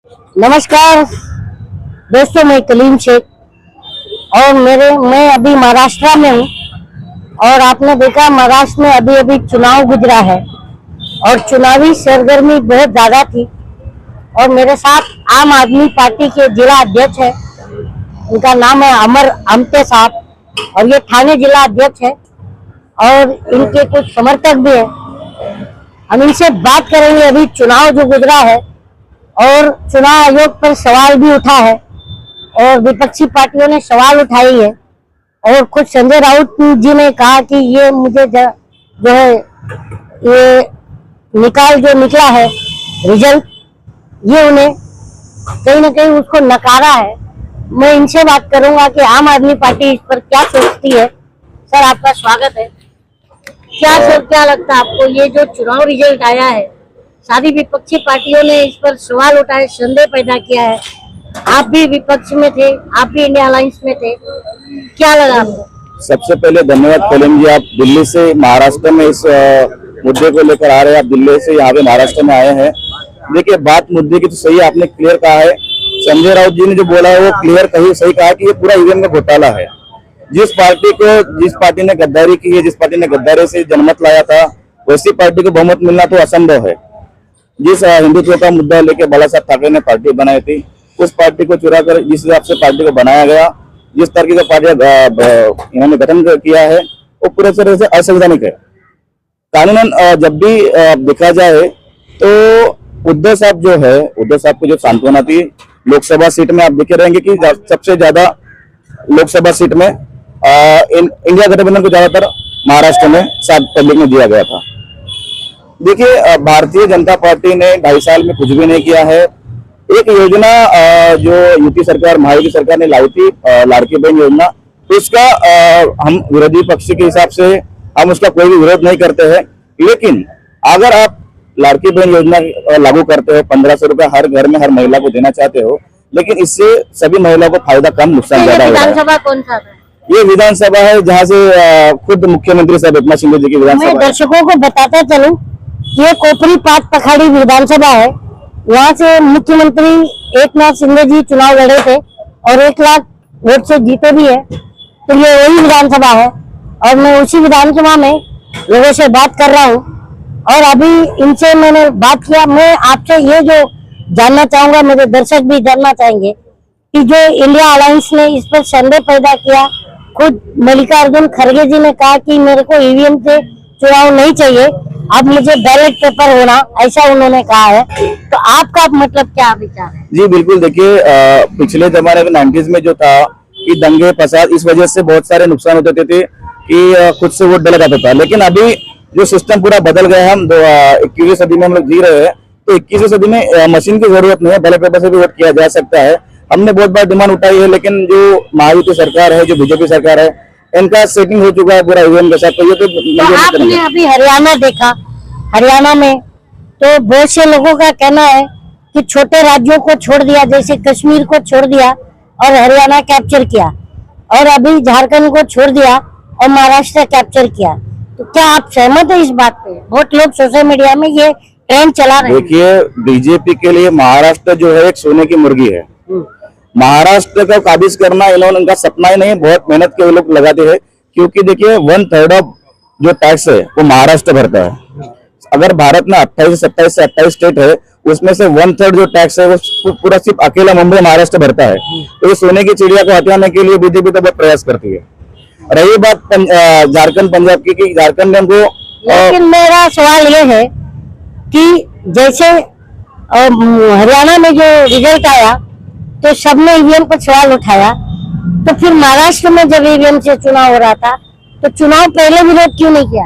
नमस्कार दोस्तों, मैं कलीम शेख और मैं अभी महाराष्ट्र में हूँ। और आपने देखा महाराष्ट्र में अभी अभी चुनाव गुजरा है और चुनावी सरगर्मी बहुत ज्यादा थी। और मेरे साथ आम आदमी पार्टी के जिला अध्यक्ष है, उनका नाम है अमर आमटे साहब, और ये थाने जिला अध्यक्ष है और इनके कुछ समर्थक भी है। हम इनसे बात करेंगे अभी चुनाव जो गुजरा है और चुनाव आयोग पर सवाल भी उठा है और विपक्षी पार्टियों ने सवाल उठाई है। और खुद संजय राउत जी ने कहा कि ये मुझे जो है ये निकाल जो निकला है रिजल्ट, ये उन्हें कहीं ना कहीं उसको नकारा है। मैं इनसे बात करूंगा कि आम आदमी पार्टी इस पर क्या सोचती है। सर, आपका स्वागत है। क्या लगता है आपको, ये जो चुनाव रिजल्ट आया है, सारी विपक्षी पार्टियों ने इस पर सवाल उठाए, संदेह पैदा किया है। आप भी विपक्ष में थे, आप भी इंडिया अलायंस में थे, क्या लगा आपको? सबसे पहले धन्यवाद कलीम जी, आप दिल्ली से महाराष्ट्र में इस मुद्दे को लेकर आ रहे हैं। आप दिल्ली से यहाँ पे महाराष्ट्र में आए हैं। देखिए, बात मुद्दे की तो सही आपने क्लियर कहा है। संजय राउत जी ने जो बोला है वो क्लियर सही कहा कि ये पूरा ईवीएम का घोटाला है। जिस पार्टी ने गद्दारी की है, जिस पार्टी ने गद्दारी से जनमत लाया था, वैसी पार्टी को बहुमत मिलना तो असंभव है। जिस हिंदुत्व का मुद्दा लेके बाला साहब ठाकरे ने पार्टी बनाई थी, उस पार्टी को चुरा कर जिस हिसाब से पार्टी को बनाया गया, जिस तरीके का पार्टी इन्होंने गठन किया है, वो पूरे तरह से असंवैधानिक है। कानूनन जब भी देखा जाए तो उद्धव साहब को जो सांत्वना थी लोकसभा सीट में, आप देखे रहेंगे कि सबसे ज्यादा लोकसभा सीट में इंडिया गठबंधन को ज्यादातर महाराष्ट्र में पब्लिक में दिया गया था। देखिए, भारतीय जनता पार्टी ने 2.5 साल में कुछ भी नहीं किया है। एक योजना जो यूपी सरकार, महायुति सरकार ने लाई थी, लाड़की बहन योजना, उसका हम विरोधी पक्ष के हिसाब से हम उसका कोई भी विरोध नहीं करते हैं। लेकिन अगर आप लाड़की बहन योजना लागू करते हो, 1500 रुपए हर घर में हर महिला को देना चाहते हो, लेकिन इससे सभी महिलाओं को फायदा कम, नुकसान ज्यादा हो रहा है। विधानसभा कौन सा है? ये विधानसभा है जहाँ से खुद मुख्यमंत्री साहब एकनाथ शिंदे जी की विधानसभा। मैं दर्शकों को बताता चलूं, ये कोपरी पाट पखाड़ी विधानसभा है। यहाँ से मुख्यमंत्री एकनाथ शिंदे जी चुनाव लड़े थे और 1 लाख वोट से जीते भी है। तो ये वही विधानसभा है और मैं उसी विधानसभा में लोगों से बात कर रहा हूँ। और अभी इनसे मैंने बात किया। मैं आपसे ये जो जानना चाहूंगा, मेरे दर्शक भी जानना चाहेंगे कि जो इंडिया अलायंस ने इस पर संदेह पैदा किया, खुद मल्लिकार्जुन खड़गे जी ने कहा कि मेरे को ईवीएम से चुनाव नहीं चाहिए, अब मुझे बैलेट पेपर होना, ऐसा उन्होंने कहा है। तो आपका मतलब क्या विचार है? जी बिल्कुल, देखिए, पिछले जमाने में 90s में जो था कि दंगे फसाद, इस वजह से बहुत सारे नुकसान होते थे कि खुद से वोट डाला जाता था। लेकिन अभी जो सिस्टम पूरा बदल गया है, हम 21वीं सदी में हम लोग जी रहे हैं, तो 21वीं सदी में मशीन की जरूरत नहीं है, बैलेट पेपर से भी वोट किया जा सकता है। हमने बहुत बार डिमांड उठाई है, लेकिन जो महायुति सरकार है, जो बीजेपी सरकार है, इनका सेटिंग हो चुका है पूरा ईवीएम के साथ। तो ये तो आपने अभी हरियाणा देखा, हरियाणा में तो बहुत से लोगों का कहना है कि छोटे राज्यों को छोड़ दिया, जैसे कश्मीर को छोड़ दिया और हरियाणा कैप्चर किया, और अभी झारखंड को छोड़ दिया और महाराष्ट्र कैप्चर किया। तो क्या आप सहमत है इस बात पे? बहुत लोग सोशल मीडिया में ये ट्रेंड चला रहे हैं। देखिए, बीजेपी के लिए महाराष्ट्र जो है एक सोने की मुर्गी है। महाराष्ट्र को काबिज करना उनका सपना ही नहीं, बहुत मेहनत के वो लोग लगाते हैं। क्योंकि देखिए, 1/3 ऑफ जो टैक्स है वो महाराष्ट्र भरता है। अगर भारत में 28 स्टेट है, उसमें से 1/3 जो टैक्स है वो पूरा सिर्फ अकेला मुंबई महाराष्ट्र भरता है। तो ये सोने की चिड़िया को हटाने के लिए बीजेपी तो बहुत प्रयास करती है। रही बात झारखंड पंजाब की, झारखंड में उनको, लेकिन मेरा सवाल ये है कि जैसे हरियाणा में जो रिजल्ट आया तो सबने ईवीएम पर सवाल उठाया, तो फिर महाराष्ट्र में जब ईवीएम से चुनाव हो रहा था तो चुनाव पहले विरोध क्यों नहीं किया?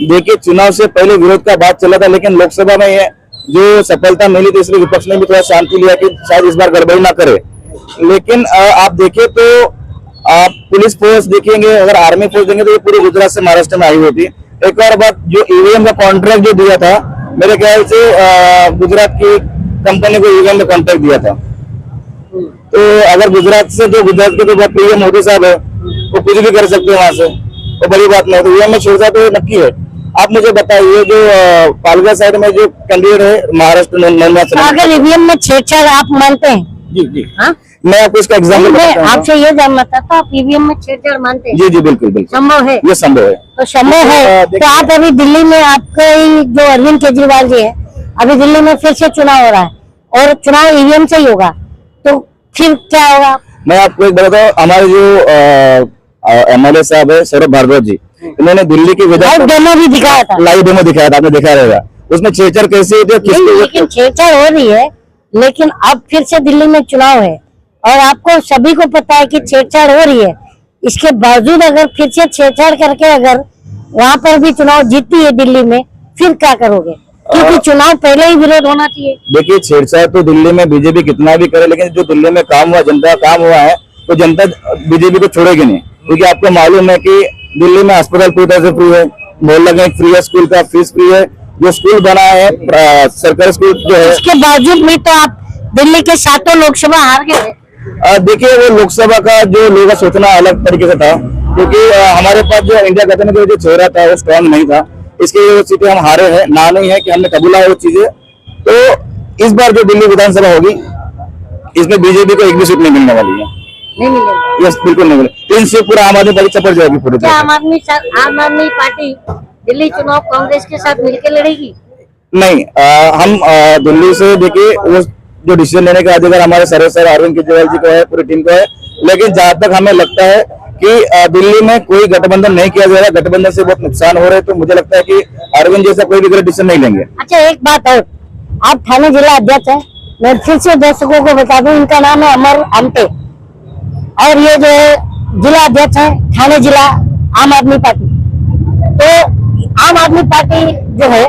देखिए, चुनाव से पहले विरोध का बात चला था, लेकिन लोकसभा में ये जो सफलता मिली थी, इसलिए विपक्ष ने भी थोड़ा शांति लिया कि शायद इस बार गड़बड़ी ना करे। लेकिन आप देखें तो आप पुलिस फोर्स देखेंगे, अगर आर्मी फोर्स देंगे तो ये पूरे गुजरात से महाराष्ट्र में आई हुई थी। एक और बात, जो ईवीएम का कॉन्ट्रैक्ट जो दिया था, मेरे ख्याल से गुजरात की कंपनी को ईवीएम में कॉन्ट्रैक्ट दिया था। तो अगर गुजरात के जो पीएम मोदी साहब है, वो कुछ भी कर सकते हैं वहां से, वो बड़ी बात नहीं। तो ईवीएम में छोड़ता तो नक्की है। आप मुझे बताइए जो पालघर साइड में जो कैंडिडेट है महाराष्ट्र तो अगर ईवीएम में छेड़छाड़ आप मानते हैं? जी जी हाँ, मैं आपको इसका एग्जाम्पल मैं बताता हूँ। आपसे ये जानना चाहता हूँ, आप ईवीएम में छेड़छाड़ मानते हैं? जी जी बिल्कुल बिल्कुल संभव है? ये संभव है। तो संभव है तो आप अभी दिल्ली में आपके जो अरविंद केजरीवाल जी है, अभी दिल्ली में फिर से चुनाव हो रहा है और चुनाव ईवीएम से ही होगा, तो फिर क्या होगा? मैं आपको एक बताता हूँ, हमारे जो MLA साहब है सौरभ भारद्वाज जी, इन्होंने दिल्ली की लाइव डेमो भी दिखाया था। लाइव डेमो दिखाया था, आपने देखा रहेगा। उसमें छेड़छाड़ कैसे होती है, नहीं, लेकिन छेड़छाड़ हो रही है, लेकिन अब फिर से दिल्ली में चुनाव है और आपको सभी को पता है कि छेड़छाड़ हो रही है। इसके बावजूद अगर फिर से छेड़छाड़ करके अगर वहां पर भी चुनाव जीतती है दिल्ली में, फिर क्या करोगे? क्योंकि चुनाव पहले ही विरोध होना चाहिए। देखिए छेड़छाड़ तो दिल्ली में बीजेपी कितना भी करे, लेकिन जो दिल्ली में काम हुआ, जनता का काम हुआ है, तो जनता बीजेपी को छोड़ेगी नहीं। क्योंकि आपको मालूम है कि दिल्ली में अस्पताल पूरी तरह से फ्री है, मोहल्ला में फ्री है, स्कूल का फीस फ्री है, जो स्कूल बना है सरकारी स्कूल जो है। इसके बावजूद भी तो आप दिल्ली के 7 लोकसभा हार गए। देखिए वो लोकसभा का जो लोगों का सोचना अलग तरीके से था, क्योंकि हमारे पास जो इंडिया गठबंधन का जो चेहरा था वो स्ट्रांग नहीं था, इसके लिए वो सीटें हम हारे हैं। ना नहीं है कि हमने कबूला है वो चीजें। तो इस बार जो दिल्ली विधानसभा होगी, इसमें बीजेपी को एक भी सीट नहीं मिलने वाली है। नहीं मिलेगा? यस बिल्कुल नहीं मिले। 3 सीट पूरा आम आदमी पार्टी चपट जाएगी पूरी क्या तरह आम आदमी पार्टी दिल्ली चुनाव कांग्रेस के साथ मिलकर लड़ेगी? नहीं, हम दिल्ली से देखिए वो जो डिसीजन लेने का अधिकार हमारे सर अरविंद केजरीवाल जी को है, पूरी टीम को है। लेकिन जहां तक हमें लगता है कि दिल्ली में कोई गठबंधन नहीं किया जाएगा, गठबंधन से बहुत नुकसान हो रहे हैं, तो मुझे लगता है कि अरविंद जैसा कोई भी गलत डिसीजन नहीं लेंगे। अच्छा, एक बात और, आप थाने जिला अध्यक्ष है, मैं फिर से दर्शकों को बता दूं, इनका नाम है अमर आमटे और ये जो है जिला अध्यक्ष है थाने जिला आम आदमी पार्टी। तो आम आदमी पार्टी जो है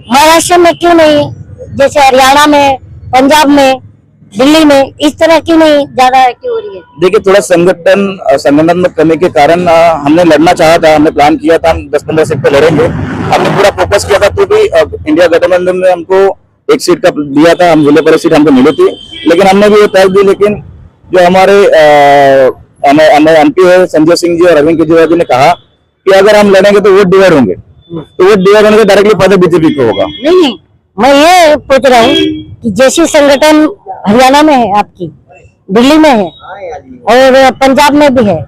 महाराष्ट्र में क्यों नहीं, जैसे हरियाणा में, पंजाब में, दिल्ली में इस तरह क्यों नहीं ज्यादा क्यों हो रही है? देखिए थोड़ा संगठनात्मक कमी के कारण हमने लड़ना चाहा था, हमने प्लान किया था हम 10-15 सीट पे लड़ेंगे, हमने पूरा फोकस किया था। तो भी इंडिया गठबंधन ने हमको 1 सीट का दिया था, हम जिले पर सीट हमको मिली थी, लेकिन हमने भी वो तय दी। लेकिन जो हमारे MP है संजय सिंह जी और अरविंद केजरीवाल जी ने कहा कि अगर हम लड़ेंगे तो वोट डिवाइड होंगे, तो वोट डिवाइड होने का डायरेक्टली फायदा बीजेपी को होगा। नहीं, मैं ये पूछ रहा हूँ कि जैसे संगठन हरियाणा में है, आपकी दिल्ली में है और पंजाब में भी है,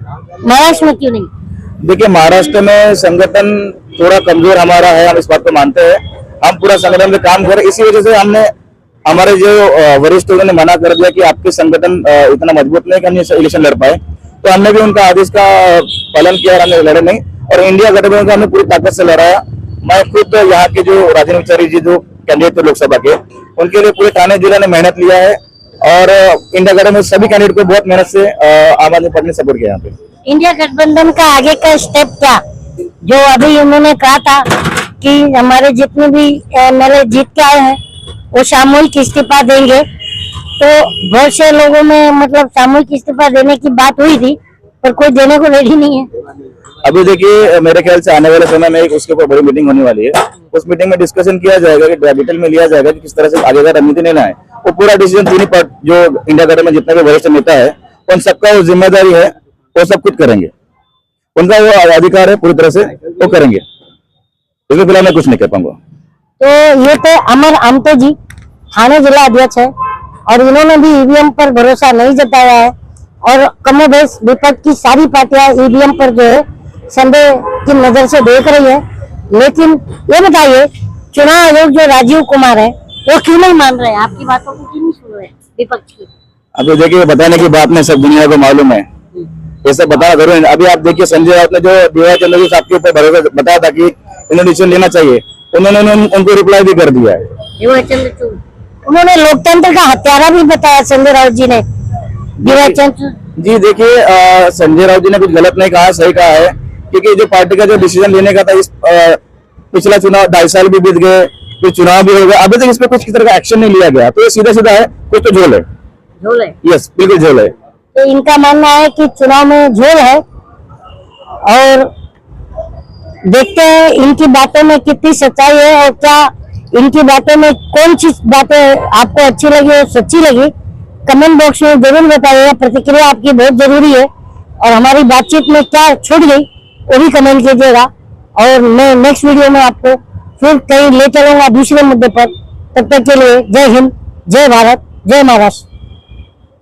महाराष्ट्र में क्यों नहीं? देखिए महाराष्ट्र में संगठन थोड़ा कमजोर हमारा है, हम इस बात को मानते हैं। हम पूरा संगठन में काम करें, इसी वजह से हमने हमारे जो वरिष्ठ ने मना कर दिया कि आपके संगठन इतना मजबूत नहीं कि हम इलेक्शन लड़ पाए। तो हमने भी उनका आदेश का पालन किया और हमने लड़े नहीं, और इंडिया गठबंधन को हमने पूरी ताकत से लड़ाया। मैं खुद यहाँ के जो राजेंद्र विचारी जी जो कैंडिडेट थे लोकसभा के, उनके लिए पूरे थाने जिला ने मेहनत लिया है और इंडिया गठबंधन सभी कैंडिडेट को बहुत मेहनत से आम आदमी पार्टी ने सपोर्ट किया यहाँ पे। इंडिया गठबंधन का आगे का स्टेप क्या, जो अभी उन्होंने कहा था कि हमारे जितने भी MLA जीत के आए हैं वो सामूहिक इस्तीफा देंगे, तो बहुत से लोगों में मतलब सामूहिक इस्तीफा देने की बात हुई थी, पर कोई देने को रेडी नहीं है। अभी देखिए मेरे ख्याल से आने वाले समय में एक उसके ऊपर बड़ी मीटिंग होने वाली है। उस मीटिंग में डिस्कशन किया जाएगा कि डिटेल में लिया जाएगा कि किस तरह से आगे का रणनीति लेना है। वो पूरा डिसीजन तीनों पर जो इंडिया गठबंधन में जितने भी वरिष्ठ नेता है उन सबका वो जिम्मेदारी है, वो सब कुछ करेंगे, उनका वो अधिकार है, पूरी तरह से वो करेंगे। इसमें फिलहाल मैं कुछ नहीं कह पाऊंगा। तो ये तो अमर आमटे जी थाने जिला अध्यक्ष है और इन्होंने भी ईवीएम पर भरोसा नहीं जताया है और कमोबेश विपक्ष की सारी पार्टियां ईवीएम पर जो है संदेह की नजर से देख रही है। लेकिन ये बताइए, चुनाव आयोग जो राजीव कुमार है वो क्यों नहीं मान रहे, आपकी बातों को क्यों नहीं सुन रहे विपक्ष की? अभी देखिए बताने की बात में सब दुनिया को मालूम है, ये सब बताना जरूर है। अभी आप देखिए संजय राउत ने जो DY चंद्रशेखर साहब के ऊपर भरोसा बताया था कि इन्होंने डिसीजन लेना चाहिए, उन्होंने उनको रिप्लाई भी कर दिया है। उन्होंने लोकतंत्र का हत्यारा भी बताया संजय राउत जी ने। जी देखिए संजय राउत जी ने कुछ गलत नहीं कहा, सही कहा है, क्योंकि जो पार्टी का जो डिसीजन लेने का था, इस पिछला चुनाव 2.5 साल भी बीत गए, फिर चुनाव भी हो गया, अभी तक इस पे कुछ किसी तरह का एक्शन नहीं लिया गया, तो ये सीधा सीधा है, कुछ तो झोल है। झोल है? यस बिल्कुल झोल है। तो इनका मानना है कि चुनाव में झोल है और देखते हैं इनकी बातों में कितनी सच्चाई है और क्या इनकी बातों में कौन सी बातें आपको अच्छी लगी और सच्ची लगी। कमेंट बॉक्स में जरूर बताइएगा, प्रतिक्रिया आपकी बहुत जरूरी है और हमारी बातचीत में क्या छूट गई वो भी कमेंट कीजिएगा और मैं नेक्स्ट वीडियो में आपको फिर कहीं ले चलूंगा दूसरे मुद्दे पर। तब तक के लिए जय हिंद, जय भारत, जय महाराष्ट्र।